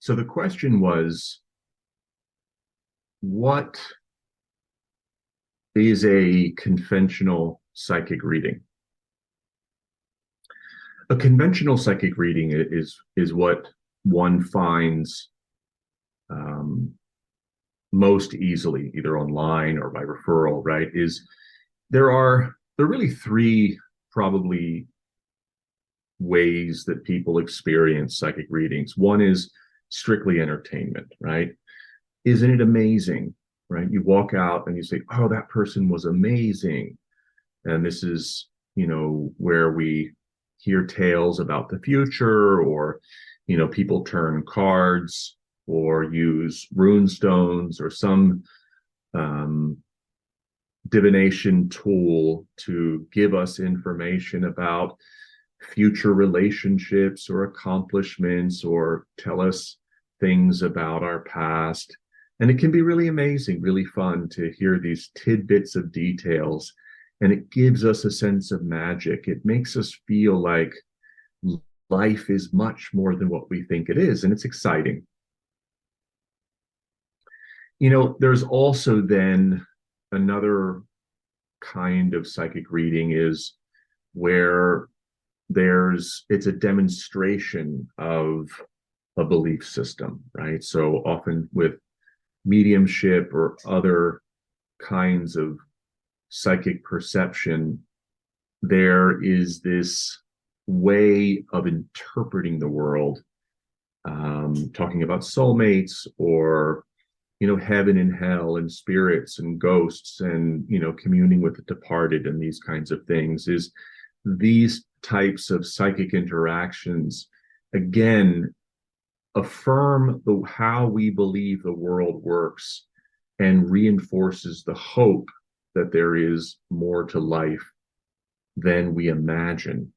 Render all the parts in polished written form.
So the question was, what is a conventional psychic reading? A conventional psychic reading is what one finds um, most easily, either online or by referral, right? There are really three probably ways that people experience psychic readings. One is strictly entertainment, right? Isn't it amazing, right? You walk out and you say, "Oh, that person was amazing." And this is, where we hear tales about the future, or, people turn cards or use rune stones or some um, divination tool to give us information about future relationships or accomplishments, or tell us things about our past. And it can be really amazing, really fun to hear these tidbits of details. And it gives us a sense of magic. It makes us feel like life is much more than what we think it is. And it's exciting. There's also then another kind of psychic reading is where it's a demonstration of a belief system, right? So often with mediumship or other kinds of psychic perception, there is this way of interpreting the world, talking about soulmates, or heaven and hell and spirits and ghosts, and communing with the departed and these kinds of things. Is these types of psychic interactions again affirm how we believe the world works, and reinforces the hope that there is more to life than we imagine.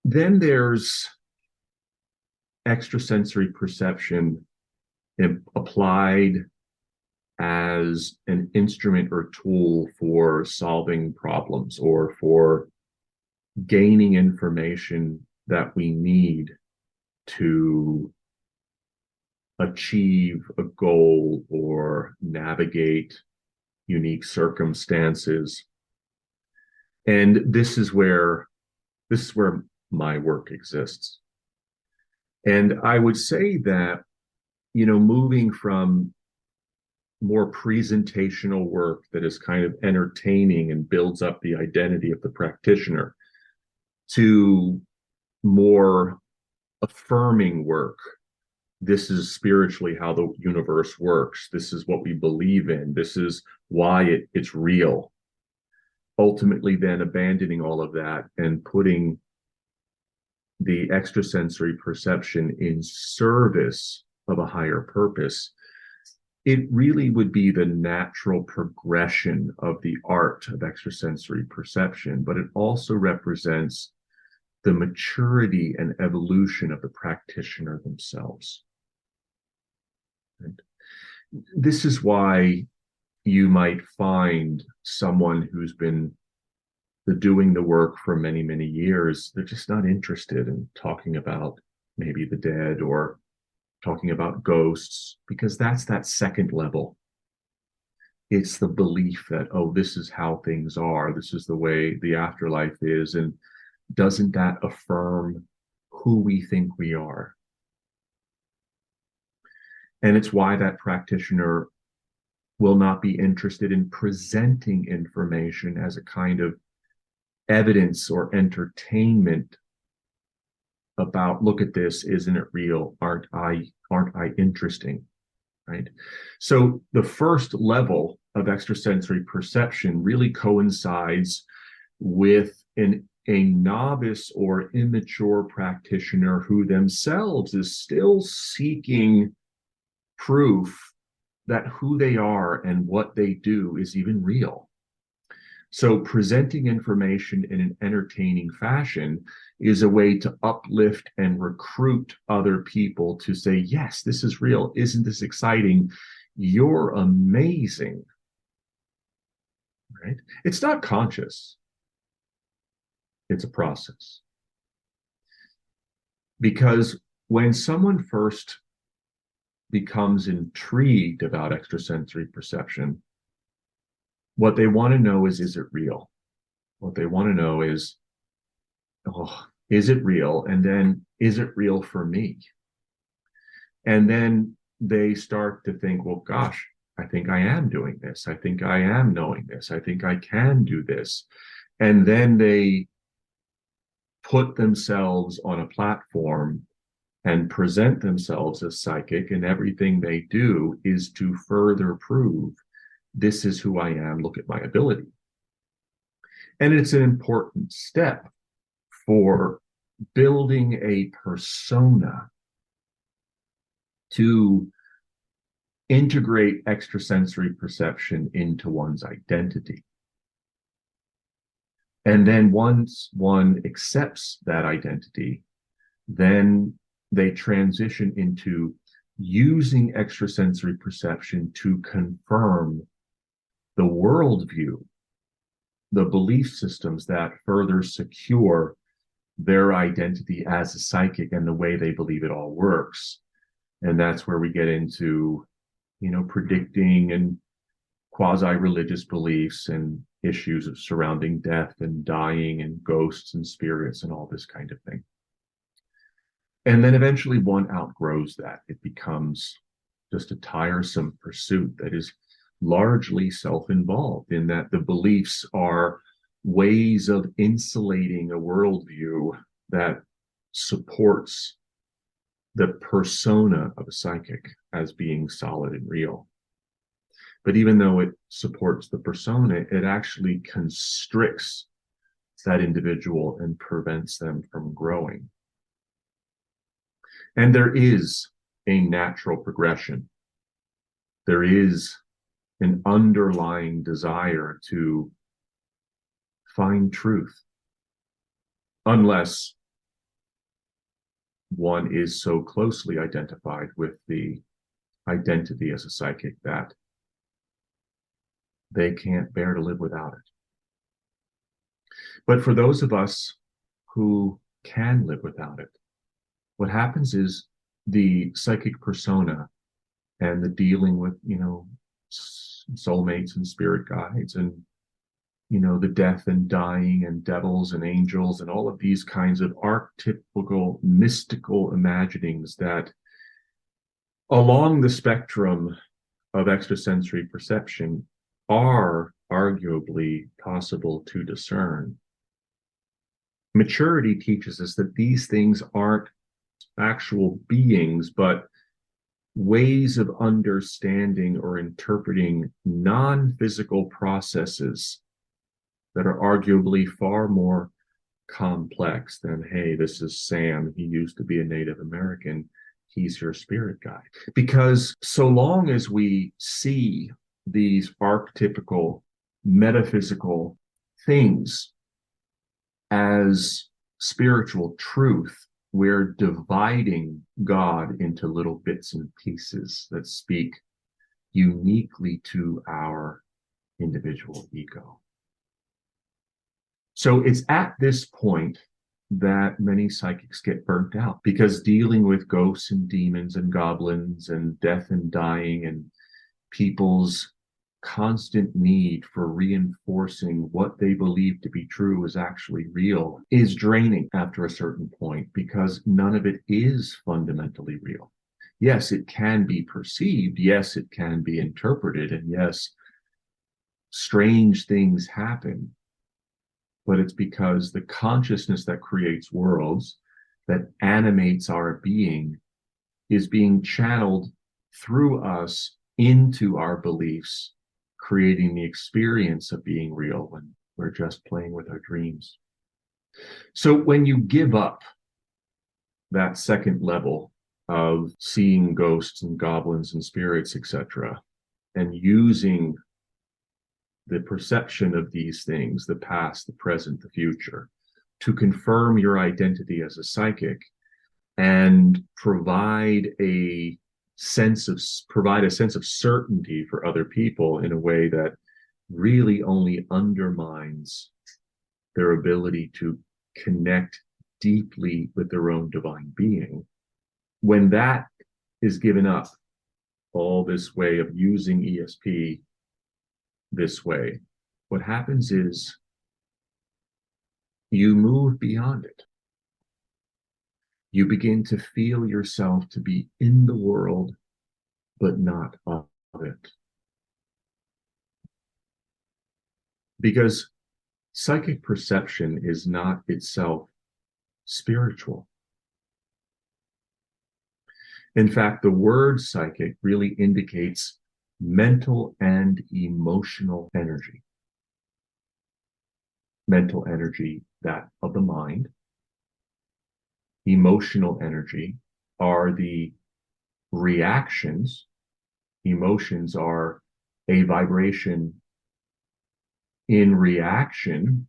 Then there's extrasensory perception applied as an instrument or tool for solving problems, or for gaining information that we need to achieve a goal or navigate unique circumstances. And this is where my work exists. And I would say that, moving from more presentational work that is kind of entertaining and builds up the identity of the practitioner, to more affirming work. This is spiritually how the universe works. This is what we believe in. This is why it's real. Ultimately, then abandoning all of that and putting the extrasensory perception in service of a higher purpose, it really would be the natural progression of the art of extrasensory perception, but it also represents the maturity and evolution of the practitioner themselves. And this is why you might find someone who's been doing the work for many, many years, they're just not interested in talking about maybe the dead or talking about ghosts, because that's that second level. It's the belief that, oh, this is how things are. This is the way the afterlife is. And doesn't that affirm who we think we are? And it's why that practitioner will not be interested in presenting information as a kind of evidence or entertainment about, look at this, isn't it real? Aren't I interesting? Right? So the first level of extrasensory perception really coincides with a novice or immature practitioner who themselves is still seeking proof that who they are and what they do is even real. So presenting information in an entertaining fashion is a way to uplift and recruit other people to say, yes, this is real. Isn't this exciting? You're amazing. Right? It's not conscious. It's a process. Because when someone first becomes intrigued about extrasensory perception, what they want to know is it real? What they want to know is, oh, is it real? And then, is it real for me? And then they start to think, well, gosh, I think I am doing this. I think I am knowing this. I think I can do this. And then they put themselves on a platform and present themselves as psychic, and everything they do is to further prove this is who I am, look at my ability. And it's an important step for building a persona to integrate extrasensory perception into one's identity. And then once one accepts that identity, then they transition into using extrasensory perception to confirm the worldview, the belief systems that further secure their identity as a psychic and the way they believe it all works. And that's where we get into, predicting and quasi-religious beliefs and issues of surrounding death and dying and ghosts and spirits and all this kind of thing. And then eventually one outgrows that. It becomes just a tiresome pursuit that is largely self-involved, in that the beliefs are ways of insulating a worldview that supports the persona of a psychic as being solid and real. But even though it supports the persona, it actually constricts that individual and prevents them from growing. And there is a natural progression. There is an underlying desire to find truth, unless one is so closely identified with the identity as a psychic that they can't bear to live without it. But for those of us who can live without it, what happens is the psychic persona and the dealing with, soulmates and spirit guides and, the death and dying and devils and angels and all of these kinds of archetypical mystical imaginings that along the spectrum of extrasensory perception are arguably possible to discern. Maturity teaches us that these things aren't actual beings, but ways of understanding or interpreting non-physical processes that are arguably far more complex than, hey, this is Sam, he used to be a Native American, he's your spirit guide. Because so long as we see these archetypical metaphysical things as spiritual truth, we're dividing God into little bits and pieces that speak uniquely to our individual ego. So it's at this point that many psychics get burnt out, because dealing with ghosts and demons and goblins and death and dying and people's constant need for reinforcing what they believe to be true is actually real is draining after a certain point, because none of it is fundamentally real. Yes, it can be perceived. Yes, it can be interpreted. And yes, strange things happen. But it's because the consciousness that creates worlds, that animates our being, is being channeled through us into our beliefs, creating the experience of being real when we're just playing with our dreams. So when you give up that second level of seeing ghosts and goblins and spirits, etc., and using the perception of these things, the past, the present, the future, to confirm your identity as a psychic and provide a sense of certainty for other people in a way that really only undermines their ability to connect deeply with their own divine being. When that is given up, all this way of using ESP this way, what happens is you move beyond it. You begin to feel yourself to be in the world, but not of it. Because psychic perception is not itself spiritual. In fact, the word psychic really indicates mental and emotional energy. Mental energy, that of the mind. Emotional energy are the reactions. Emotions are a vibration in reaction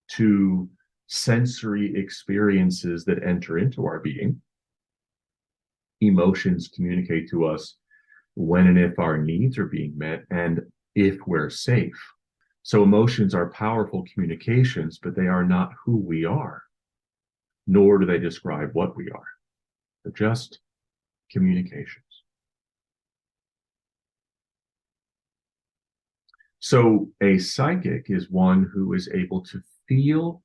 to sensory experiences that enter into our being. Emotions communicate to us when and if our needs are being met and if we're safe. So emotions are powerful communications, but they are not who we are, nor do they describe what we are. They're just communications. So a psychic is one who is able to feel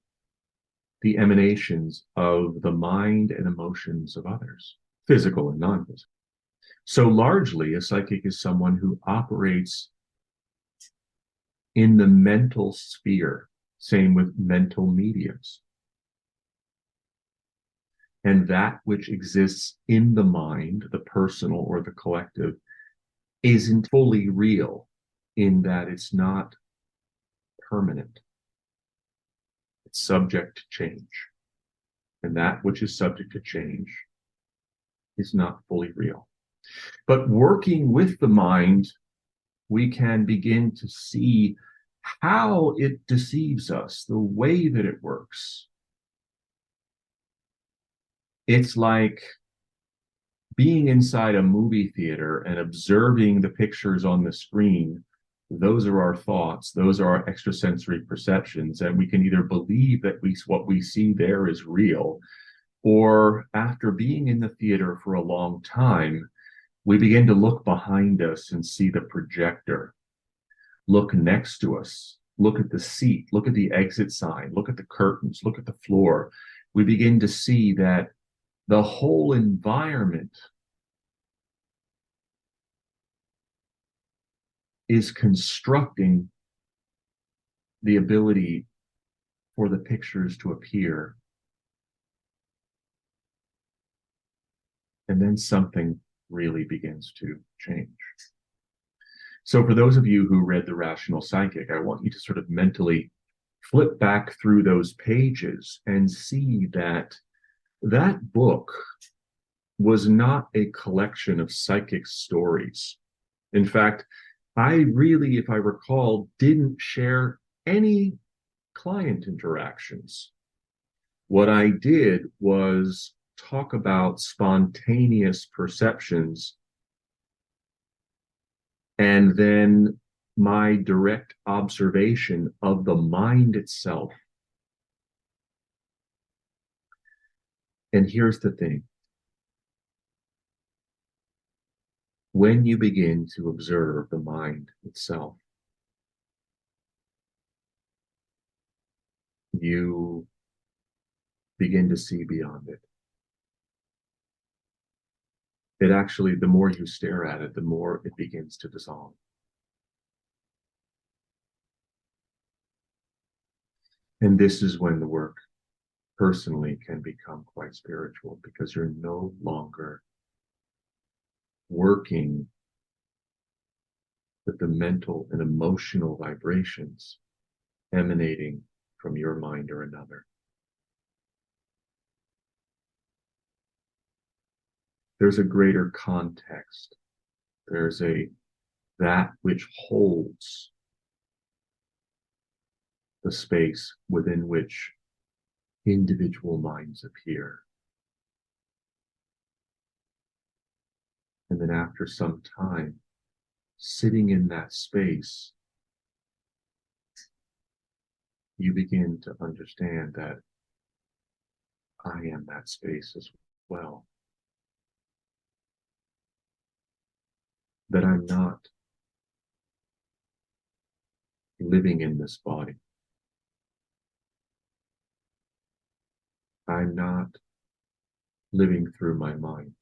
the emanations of the mind and emotions of others, physical and non-physical. So largely, a psychic is someone who operates in the mental sphere, same with mental mediums. And that which exists in the mind, the personal or the collective, isn't fully real in that it's not permanent. It's subject to change. And that which is subject to change is not fully real. But working with the mind, we can begin to see how it deceives us, the way that it works. It's like being inside a movie theater and observing the pictures on the screen. Those are our thoughts. Those are our extrasensory perceptions. And we can either believe that what we see there is real, or after being in the theater for a long time, we begin to look behind us and see the projector. Look next to us. Look at the seat. Look at the exit sign. Look at the curtains. Look at the floor. We begin to see that the whole environment is constructing the ability for the pictures to appear. And then something really begins to change. So for those of you who read The Rational Psychic, I want you to sort of mentally flip back through those pages and see that that book was not a collection of psychic stories. In fact, I really, if I recall, didn't share any client interactions. What I did was talk about spontaneous perceptions and then my direct observation of the mind itself. And here's the thing. When you begin to observe the mind itself, you begin to see beyond it. It actually, the more you stare at it, the more it begins to dissolve. And this is when the work personally can become quite spiritual, because you're no longer working with the mental and emotional vibrations emanating from your mind or another. There's a greater context. There's that which holds the space within which individual minds appear. And then after some time, sitting in that space, you begin to understand that I am that space as well. that I'm not living in this body. I'm not living through my mind.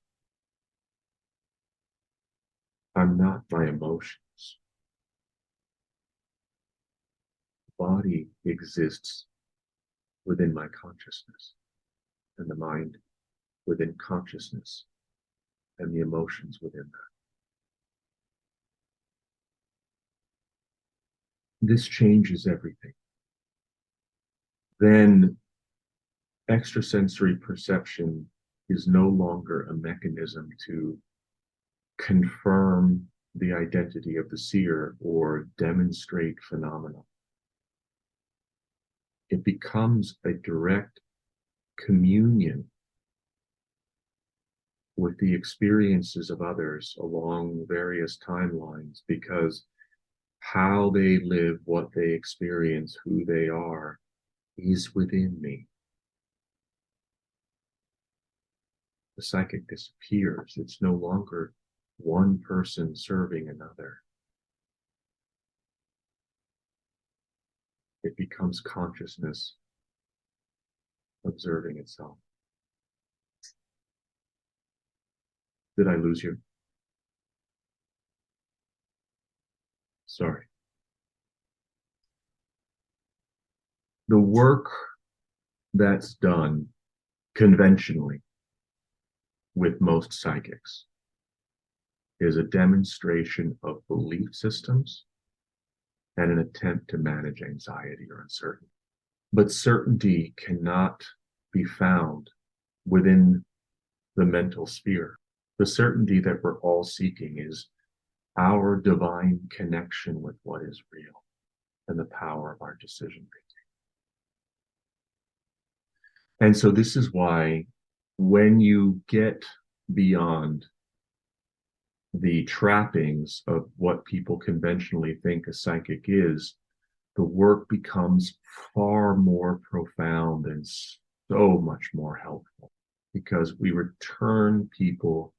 I'm not my emotions. The body exists within my consciousness, and the mind within consciousness, and the emotions within that. This changes everything. Then extrasensory perception is no longer a mechanism to confirm the identity of the seer or demonstrate phenomena. It becomes a direct communion with the experiences of others along various timelines, because how they live, what they experience, who they are, is within me. The psychic disappears. It's no longer one person serving another. It becomes consciousness observing itself. Did I lose you? Sorry. The work that's done conventionally with most psychics is a demonstration of belief systems and an attempt to manage anxiety or uncertainty. But certainty cannot be found within the mental sphere. The certainty that we're all seeking is our divine connection with what is real and the power of our decision making. And so this is why when you get beyond the trappings of what people conventionally think a psychic is, the work becomes far more profound and so much more helpful, because we return people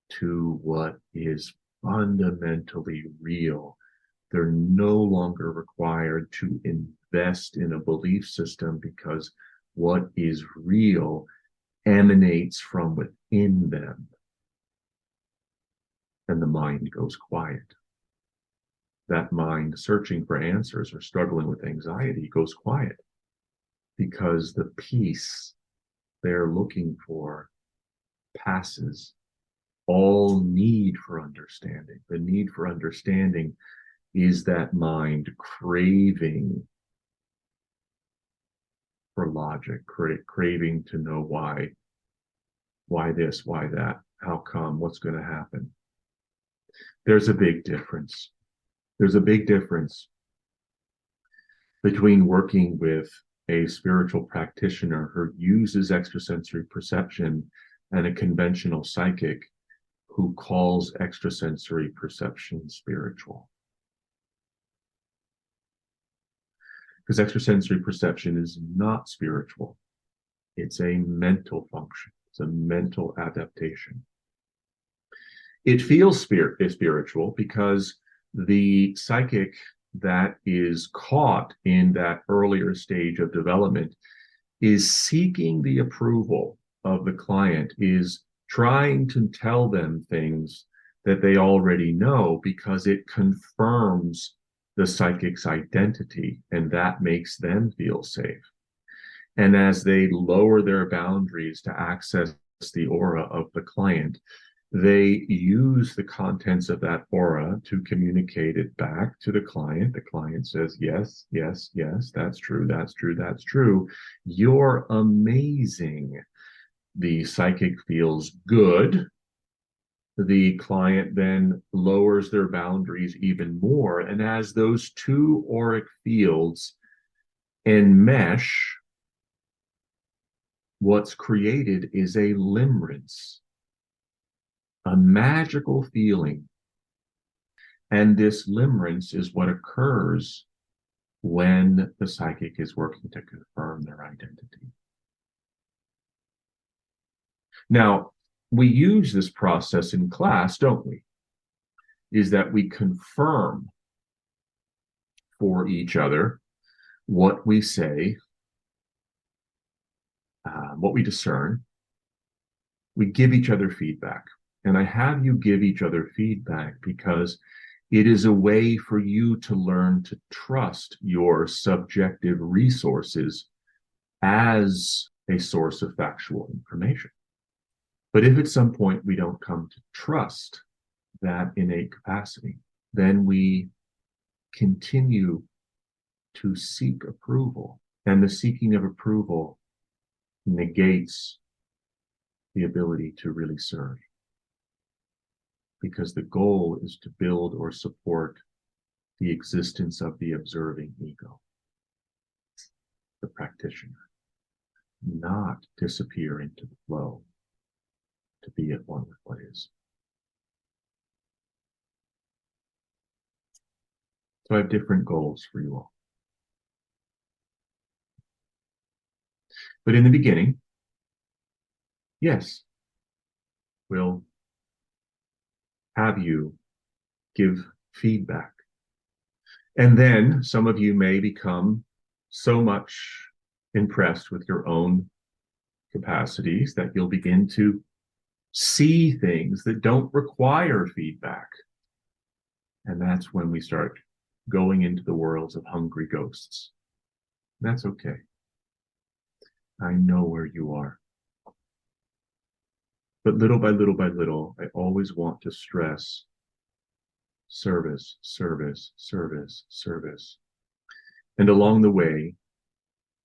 to what is fundamentally real. They're no longer required to invest in a belief system, because what is real emanates from within them, and the mind goes quiet. That mind searching for answers or struggling with anxiety goes quiet, because the peace they're looking for passes all need for understanding. The need for understanding is that mind craving for logic, craving to know why this, why that, how come, what's going to happen. There's a big difference. There's a big difference between working with a spiritual practitioner who uses extrasensory perception and a conventional psychic who calls extrasensory perception spiritual. Because extrasensory perception is not spiritual. It's a mental function. It's a mental adaptation. It feels spiritual because the psychic that is caught in that earlier stage of development is seeking the approval of the client, is trying to tell them things that they already know, because it confirms the psychic's identity, and that makes them feel safe. And as they lower their boundaries to access the aura of the client, they use the contents of that aura to communicate it back to the client. The client says, yes, yes, yes, that's true, that's true, that's true. You're amazing. The psychic feels good. The client then lowers their boundaries even more. And as those two auric fields enmesh, what's created is a limerence, a magical feeling. And this limerence is what occurs when the psychic is working to confirm their identity. Now, we use this process in class, don't we? is that we confirm for each other what we say, what we discern. We give each other feedback. And I have you give each other feedback because it is a way for you to learn to trust your subjective resources as a source of factual information. But if at some point we don't come to trust that innate capacity, then we continue to seek approval. And the seeking of approval negates the ability to really serve. Because the goal is to build or support the existence of the observing ego, the practitioner, not disappear into the flow, to be at one with what is. So I have different goals for you all. But in the beginning, yes, we'll have you give feedback. And then some of you may become so much impressed with your own capacities that you'll begin to see things that don't require feedback. And that's when we start going into the worlds of hungry ghosts. That's okay. I know where you are. But little by little by little, I always want to stress service, service, service, service. And along the way,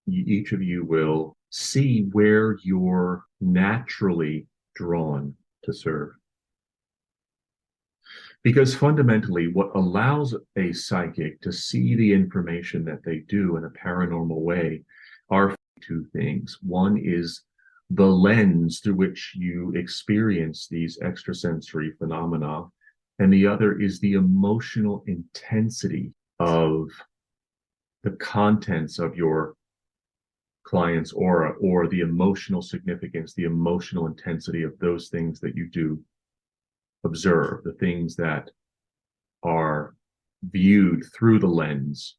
each of you will see where you're naturally drawn to serve. Because fundamentally, what allows a psychic to see the information that they do in a paranormal way are two things. One is the lens through which you experience these extrasensory phenomena, and the other is the emotional intensity of the contents of your client's aura, or the emotional significance, the emotional intensity of those things that you do observe, the things that are viewed through the lens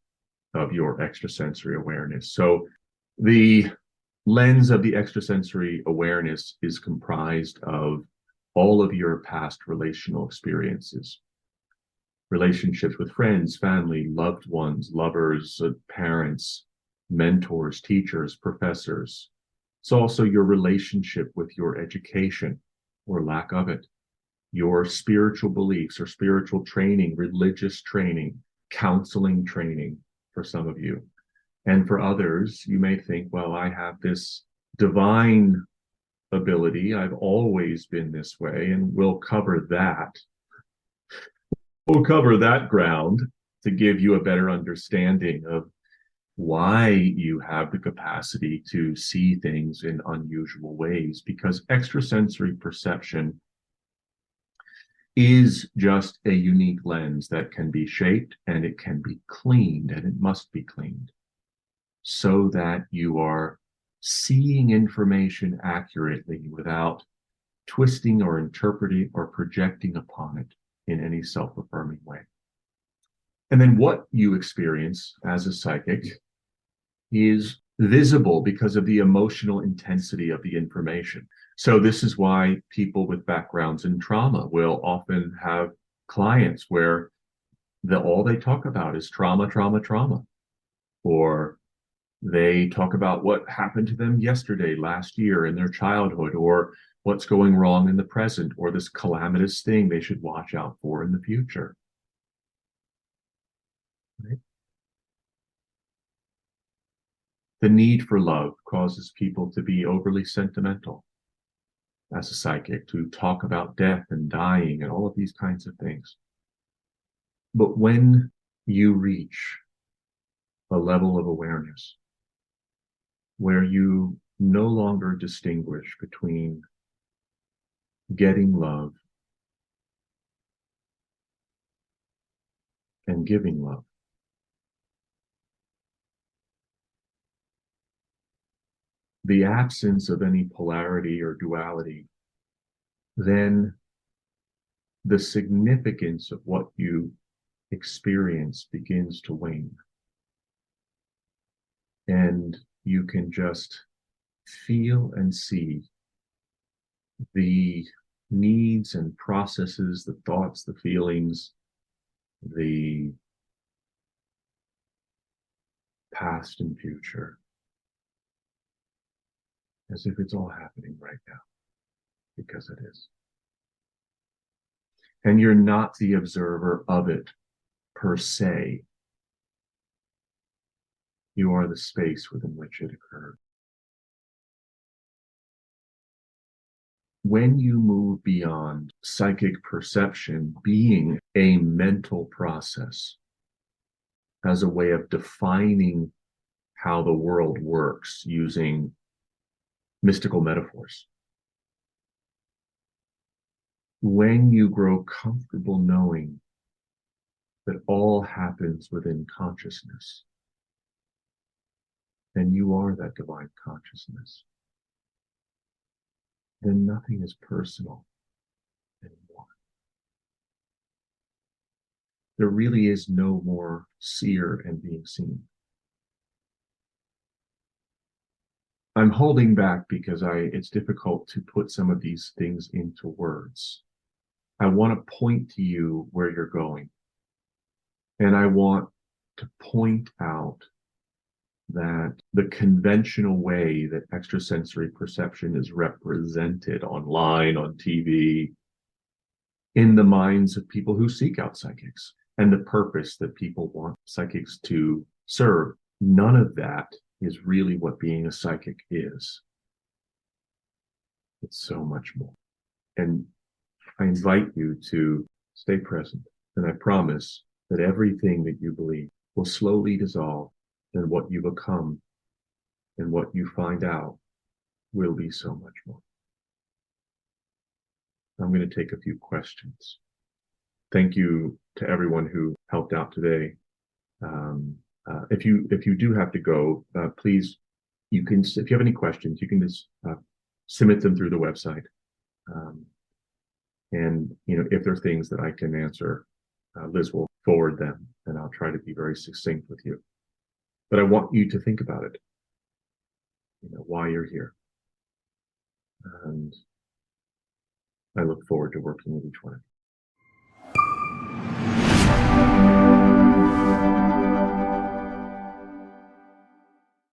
of your extrasensory awareness. So the lens of the extrasensory awareness is comprised of all of your past relational experiences, relationships with friends, family, loved ones, lovers, parents, mentors, teachers, professors. It's also your relationship with your education or lack of it, your spiritual beliefs or spiritual training, religious training, counseling training for some of you. And for others, you may think, well, I have this divine ability. I've always been this way, and we'll cover that. We'll cover that ground to give you a better understanding of why you have the capacity to see things in unusual ways, because extrasensory perception is just a unique lens that can be shaped, and it can be cleaned, and it must be cleaned so that you are seeing information accurately without twisting or interpreting or projecting upon it in any self-affirming way. And then what you experience as a psychic is visible because of the emotional intensity of the information. So this is why people with backgrounds in trauma will often have clients where all they talk about is trauma, trauma, trauma. Or they talk about what happened to them yesterday, last year, in their childhood, or what's going wrong in the present, or this calamitous thing they should watch out for in the future. Right? The need for love causes people to be overly sentimental as a psychic, to talk about death and dying and all of these kinds of things. But when you reach a level of awareness where you no longer distinguish between getting love and giving love, the absence of any polarity or duality then the significance of what you experience begins to wane. And you can just feel and see the needs and processes, the thoughts, the feelings, the past and future, as if it's all happening right now, because it is. And you're not the observer of it per se. You are the space within which it occurred. When you move beyond psychic perception being a mental process as a way of defining how the world works using mystical metaphors, when you grow comfortable knowing that all happens within consciousness, and you are that divine consciousness, then nothing is personal anymore. There really is no more seer and being seen. I'm holding back because it's difficult to put some of these things into words. I want to point to you where you're going. And I want to point out that the conventional way that extrasensory perception is represented online, on TV, in the minds of people who seek out psychics, and the purpose that people want psychics to serve, none of that is really what being a psychic is. It's so much more. And I invite you to stay present. And I promise that everything that you believe will slowly dissolve, and what you become and what you find out will be so much more. I'm going to take a few questions. Thank you to everyone who helped out today. If you do have to go, please, you can, if you have any questions, you can just submit them through the website. And if there are things that I can answer, Liz will forward them, and I'll try to be very succinct with you. But I want you to think about it, why you're here. And I look forward to working with each one of you.